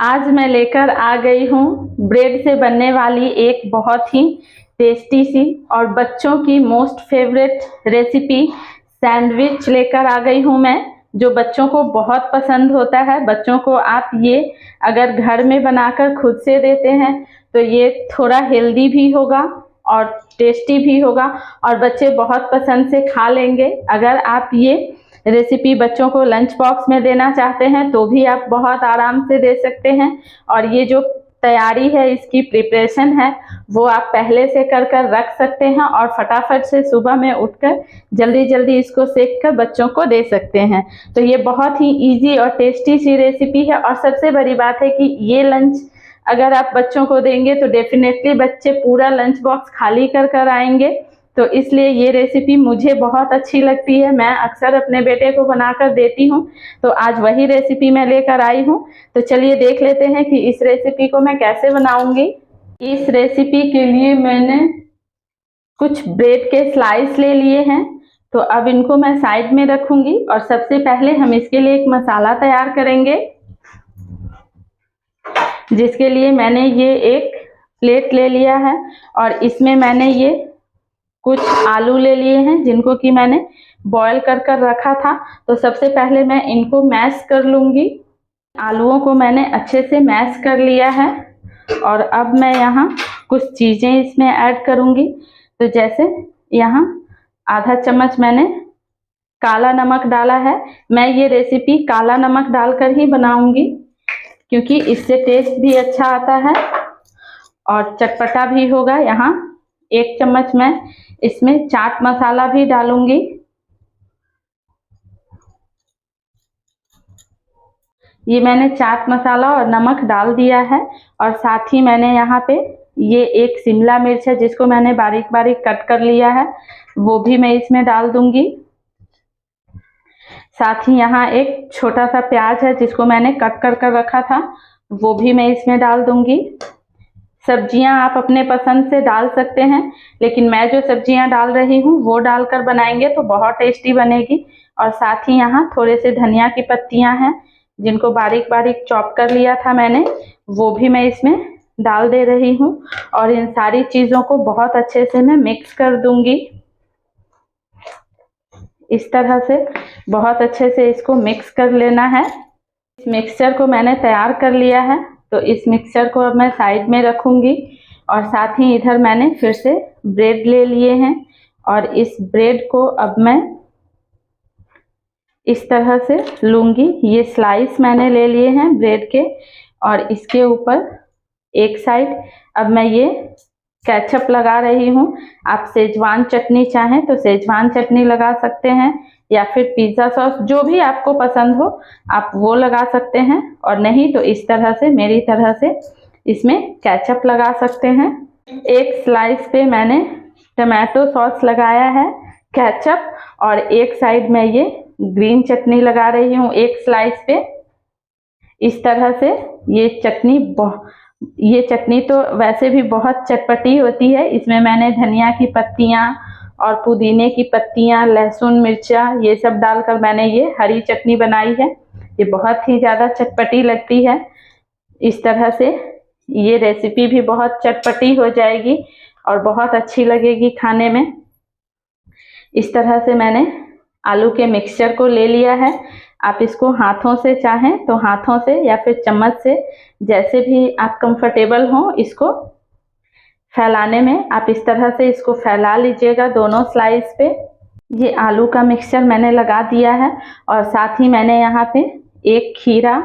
आज मैं लेकर आ गई हूँ ब्रेड से बनने वाली एक बहुत ही टेस्टी सी और बच्चों की मोस्ट फेवरेट रेसिपी सैंडविच लेकर आ गई हूँ मैं, जो बच्चों को बहुत पसंद होता है। बच्चों को आप ये अगर घर में बनाकर खुद से देते हैं तो ये थोड़ा हेल्दी भी होगा और टेस्टी भी होगा और बच्चे बहुत पसंद से खा लेंगे। अगर आप ये रेसिपी बच्चों को लंच बॉक्स में देना चाहते हैं तो भी आप बहुत आराम से दे सकते हैं। और ये जो तैयारी है, इसकी प्रिपरेशन है, वो आप पहले से कर रख सकते हैं और फटाफट से सुबह में उठकर जल्दी जल्दी इसको सेक कर बच्चों को दे सकते हैं। तो ये बहुत ही इजी और टेस्टी सी रेसिपी है। और सबसे बड़ी बात है कि ये लंच अगर आप बच्चों को देंगे तो डेफिनेटली बच्चे पूरा लंच बॉक्स खाली कर आएंगे। तो इसलिए ये रेसिपी मुझे बहुत अच्छी लगती है, मैं अक्सर अपने बेटे को बनाकर देती हूँ। तो आज वही रेसिपी मैं लेकर आई हूँ। तो चलिए देख लेते हैं कि इस रेसिपी को मैं कैसे बनाऊंगी। इस रेसिपी के लिए मैंने कुछ ब्रेड के स्लाइस ले लिए हैं, तो अब इनको मैं साइड में रखूंगी। और सबसे पहले हम इसके लिए एक मसाला तैयार करेंगे, जिसके लिए मैंने ये एक प्लेट ले लिया है और इसमें मैंने ये कुछ आलू ले लिए हैं जिनको कि मैंने बॉईल कर रखा था। तो सबसे पहले मैं इनको मैश कर लूँगी। आलूओं को मैंने अच्छे से मैश कर लिया है और अब मैं यहाँ कुछ चीज़ें इसमें ऐड करूँगी। तो जैसे यहाँ आधा चम्मच मैंने काला नमक डाला है। मैं ये रेसिपी काला नमक डालकर ही बनाऊँगी क्योंकि इससे टेस्ट भी अच्छा आता है और चटपटा भी होगा। यहाँ 1 चम्मच मैं इसमें चाट मसाला भी डालूंगी। ये मैंने चाट मसाला और नमक डाल दिया है और साथ ही मैंने यहाँ पे ये एक शिमला मिर्च है जिसको मैंने बारीक बारीक कट कर लिया है, वो भी मैं इसमें डाल दूंगी। साथ ही यहाँ एक छोटा सा प्याज है जिसको मैंने कट कर रखा था, वो भी मैं इसमें डाल दूंगी। सब्जियां आप अपने पसंद से डाल सकते हैं, लेकिन मैं जो सब्जियां डाल रही हूँ वो डालकर बनाएंगे तो बहुत टेस्टी बनेगी। और साथ ही यहाँ थोड़े से धनिया की पत्तियां हैं जिनको बारीक बारीक चॉप कर लिया था मैंने, वो भी मैं इसमें डाल दे रही हूँ। और इन सारी चीज़ों को बहुत अच्छे से मैं मिक्स कर दूंगी। इस तरह से बहुत अच्छे से इसको मिक्स कर लेना है। इस मिक्सचर को मैंने तैयार कर लिया है, तो इस मिक्सचर को अब मैं साइड में रखूंगी। और साथ ही इधर मैंने फिर से ब्रेड ले लिए हैं और इस ब्रेड को अब मैं इस तरह से लूँगी। ये स्लाइस मैंने ले लिए हैं ब्रेड के और इसके ऊपर एक साइड अब मैं ये केचप लगा रही हूँ। आप सेजवान चटनी चाहें तो सेजवान चटनी लगा सकते हैं या फिर पिज़्ज़ा सॉस, जो भी आपको पसंद हो आप वो लगा सकते हैं। और नहीं तो इस तरह से मेरी तरह से इसमें केचप लगा सकते हैं। एक स्लाइस पे मैंने टमाटो सॉस लगाया है, केचप, और एक साइड में ये ग्रीन चटनी लगा रही हूँ एक स्लाइस पे। इस तरह से ये चटनी तो वैसे भी बहुत चटपटी होती है। इसमें मैंने धनिया की पत्तियाँ और पुदीने की पत्तियाँ, लहसुन, मिर्चा, ये सब डालकर मैंने ये हरी चटनी बनाई है। ये बहुत ही ज़्यादा चटपटी लगती है। इस तरह से ये रेसिपी भी बहुत चटपटी हो जाएगी और बहुत अच्छी लगेगी खाने में। इस तरह से मैंने आलू के मिक्सचर को ले लिया है। आप इसको हाथों से चाहें तो हाथों से या फिर चम्मच से, जैसे भी आप कंफर्टेबल हो इसको फैलाने में, आप इस तरह से इसको फैला लीजिएगा दोनों स्लाइस पे। ये आलू का मिक्सचर मैंने लगा दिया है और साथ ही मैंने यहाँ पे एक खीरा,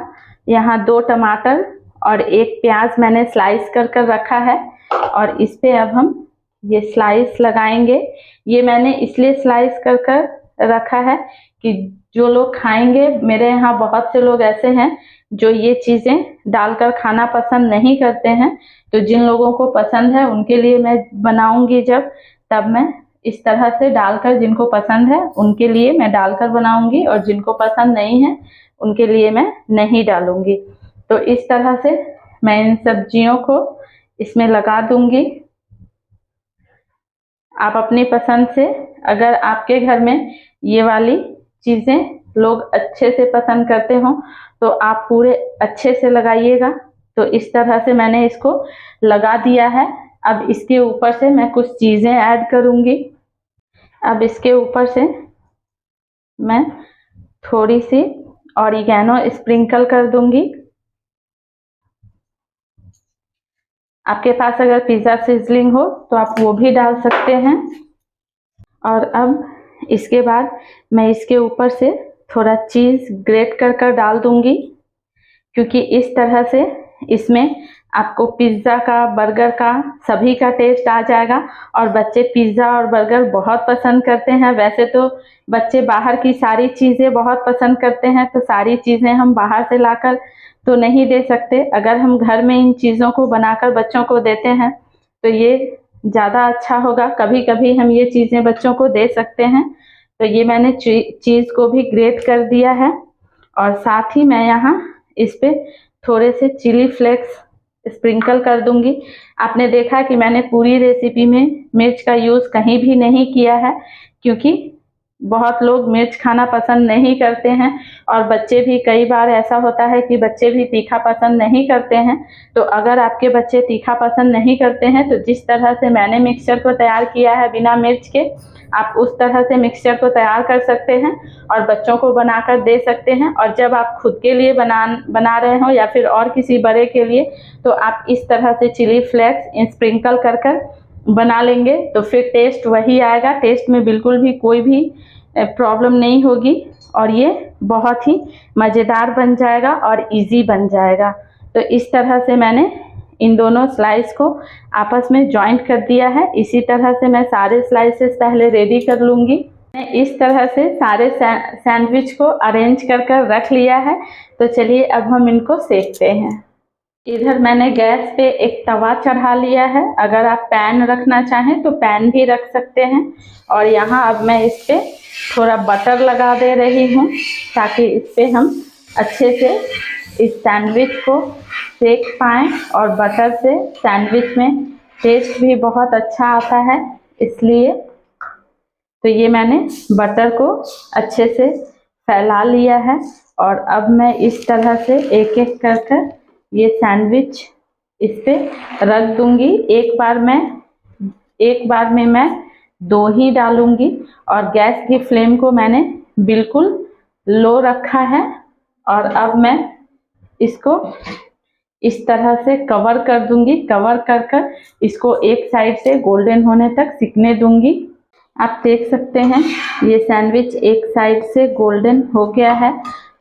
यहाँ 2 टमाटर और एक प्याज मैंने स्लाइस कर रखा है और इस पे अब हम ये स्लाइस लगाएंगे। ये मैंने इसलिए स्लाइस कर रखा है कि जो लोग खाएंगे, मेरे यहाँ बहुत से लोग ऐसे हैं जो ये चीज़ें डालकर खाना पसंद नहीं करते हैं, तो जिन लोगों को पसंद है उनके लिए मैं बनाऊंगी जब, तब मैं इस तरह से डालकर, जिनको पसंद है उनके लिए मैं डालकर बनाऊंगी और जिनको पसंद नहीं है उनके लिए मैं नहीं डालूंगी। तो इस तरह से मैं इन सब्जियों को इसमें लगा दूंगी। आप अपनी पसंद से, अगर आपके घर में ये वाली चीज़ें लोग अच्छे से पसंद करते हो तो आप पूरे अच्छे से लगाइएगा। तो इस तरह से मैंने इसको लगा दिया है। अब इसके ऊपर से मैं कुछ चीज़ें ऐड करूँगी। अब इसके ऊपर से मैं थोड़ी सी ऑरिगेनो स्प्रिंकल कर दूंगी। आपके पास अगर पिज़्ज़ा सीजलिंग हो तो आप वो भी डाल सकते हैं। और अब इसके बाद मैं इसके ऊपर से थोड़ा चीज़ ग्रेट कर कर डाल दूंगी, क्योंकि इस तरह से इसमें आपको पिज़्ज़ा का, बर्गर का, सभी का टेस्ट आ जाएगा। और बच्चे पिज़्ज़ा और बर्गर बहुत पसंद करते हैं। वैसे तो बच्चे बाहर की सारी चीज़ें बहुत पसंद करते हैं, तो सारी चीज़ें हम बाहर से लाकर तो नहीं दे सकते। अगर हम घर में इन चीज़ों को बनाकर बच्चों को देते हैं तो ये ज़्यादा अच्छा होगा। कभी कभी हम ये चीज़ें बच्चों को दे सकते हैं। तो ये मैंने चीज़ को भी ग्रेट कर दिया है। और साथ ही मैं यहाँ इस पे थोड़े से चिली फ्लेक्स स्प्रिंकल कर दूंगी। आपने देखा कि मैंने पूरी रेसिपी में मिर्च का यूज़ कहीं भी नहीं किया है, क्योंकि बहुत लोग मिर्च खाना पसंद नहीं करते हैं। और बच्चे भी, कई बार ऐसा होता है कि बच्चे भी तीखा पसंद नहीं करते हैं। तो अगर आपके बच्चे तीखा पसंद नहीं करते हैं तो जिस तरह से मैंने मिक्सचर को तैयार किया है बिना मिर्च के, आप उस तरह से मिक्सचर को तैयार कर सकते हैं और बच्चों को बनाकर दे सकते हैं। और जब आप खुद के लिए बना रहे हो या फिर और किसी बड़े के लिए, तो आप इस तरह से चिली फ्लेक्स स्प्रिंकल कर कर बना लेंगे तो फिर टेस्ट वही आएगा। टेस्ट में बिल्कुल भी कोई भी प्रॉब्लम नहीं होगी और ये बहुत ही मज़ेदार बन जाएगा और इजी बन जाएगा। तो इस तरह से मैंने इन दोनों स्लाइस को आपस में जॉइंट कर दिया है। इसी तरह से मैं सारे स्लाइसेस पहले रेडी कर लूँगी। मैं इस तरह से सारे सैंडविच को अरेंज कर कर रख लिया है। तो चलिए अब हम इनको सेकते हैं। इधर मैंने गैस पे एक तवा चढ़ा लिया है। अगर आप पैन रखना चाहें तो पैन भी रख सकते हैं। और यहाँ अब मैं इस पे थोड़ा बटर लगा दे रही हूँ, ताकि इस पे हम अच्छे से इस सैंडविच को सेक पाएँ। और बटर से सैंडविच में टेस्ट भी बहुत अच्छा आता है, इसलिए तो ये मैंने बटर को अच्छे से फैला लिया है। और अब मैं इस तरह से एक एक कर कर ये सैंडविच इस पे रख दूंगी। एक बार में मैं 2 ही डालूंगी। और गैस की फ्लेम को मैंने बिल्कुल लो रखा है। और अब मैं इसको इस तरह से कवर कर दूंगी। कवर कर कर इसको एक साइड से गोल्डन होने तक सिकने दूंगी। आप देख सकते हैं ये सैंडविच एक साइड से गोल्डन हो गया है।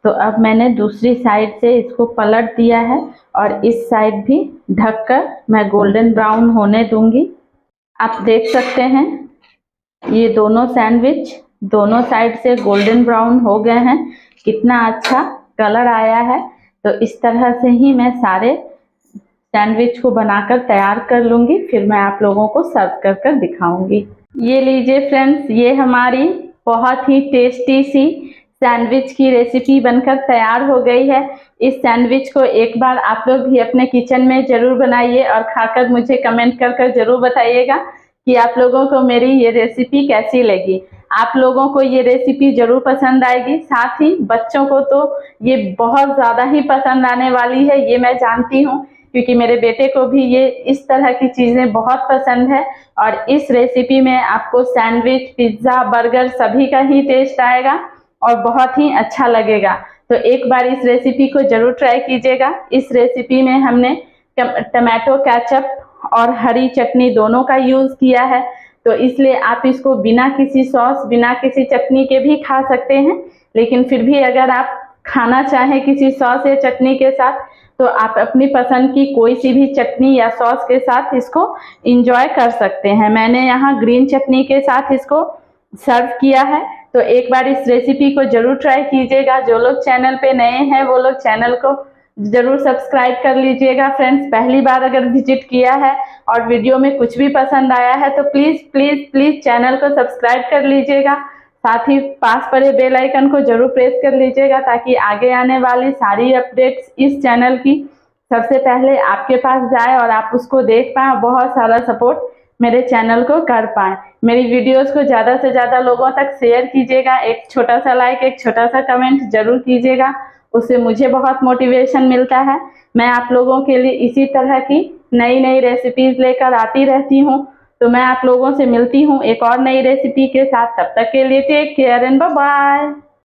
तो अब मैंने दूसरी साइड से इसको पलट दिया है और इस साइड भी ढककर मैं गोल्डन ब्राउन होने दूंगी। आप देख सकते हैं ये दोनों सैंडविच दोनों साइड से गोल्डन ब्राउन हो गए हैं। कितना अच्छा कलर आया है। तो इस तरह से ही मैं सारे सैंडविच को बनाकर तैयार कर लूँगी, फिर मैं आप लोगों को सर्व कर कर दिखाऊंगी। ये लीजिए फ्रेंड्स, ये हमारी बहुत ही टेस्टी सी सैंडविच की रेसिपी बनकर तैयार हो गई है। इस सैंडविच को एक बार आप लोग भी अपने किचन में ज़रूर बनाइए और खाकर मुझे कमेंट कर कर ज़रूर बताइएगा कि आप लोगों को मेरी ये रेसिपी कैसी लगी। आप लोगों को ये रेसिपी ज़रूर पसंद आएगी। साथ ही बच्चों को तो ये बहुत ज़्यादा ही पसंद आने वाली है, ये मैं जानती हूँ, क्योंकि मेरे बेटे को भी ये इस तरह की चीज़ें बहुत पसंद है। और इस रेसिपी में आपको सैंडविच, पिज़्ज़ा, बर्गर सभी का ही टेस्ट आएगा और बहुत ही अच्छा लगेगा। तो एक बार इस रेसिपी को ज़रूर ट्राई कीजिएगा। इस रेसिपी में हमने टमाटो केचप और हरी चटनी दोनों का यूज़ किया है। तो इसलिए आप इसको बिना किसी सॉस, बिना किसी चटनी के भी खा सकते हैं। लेकिन फिर भी अगर आप खाना चाहें किसी सॉस या चटनी के साथ, तो आप अपनी पसंद की कोई सी भी चटनी या सॉस के साथ इसको इंजॉय कर सकते हैं। मैंने यहाँ ग्रीन चटनी के साथ इसको सर्व किया है। तो एक बार इस रेसिपी को ज़रूर ट्राई कीजिएगा। जो लोग चैनल पे नए हैं वो लोग चैनल को ज़रूर सब्सक्राइब कर लीजिएगा। फ्रेंड्स, पहली बार अगर विजिट किया है और वीडियो में कुछ भी पसंद आया है तो प्लीज़ प्लीज़ प्लीज़ चैनल को सब्सक्राइब कर लीजिएगा। साथ ही पास पड़े बेल आइकन को जरूर प्रेस कर लीजिएगा, ताकि आगे आने वाली सारी अपडेट्स इस चैनल की सबसे पहले आपके पास जाए और आप उसको देख पाएँ, बहुत सारा सपोर्ट मेरे चैनल को कर पाएँ। मेरी वीडियोस को ज़्यादा से ज़्यादा लोगों तक शेयर कीजिएगा। एक छोटा सा लाइक, एक छोटा सा कमेंट जरूर कीजिएगा। उससे मुझे बहुत मोटिवेशन मिलता है। मैं आप लोगों के लिए इसी तरह की नई नई रेसिपीज़ लेकर आती रहती हूँ। तो मैं आप लोगों से मिलती हूँ एक और नई रेसिपी के साथ। तब तक के लिए take care and bye bye.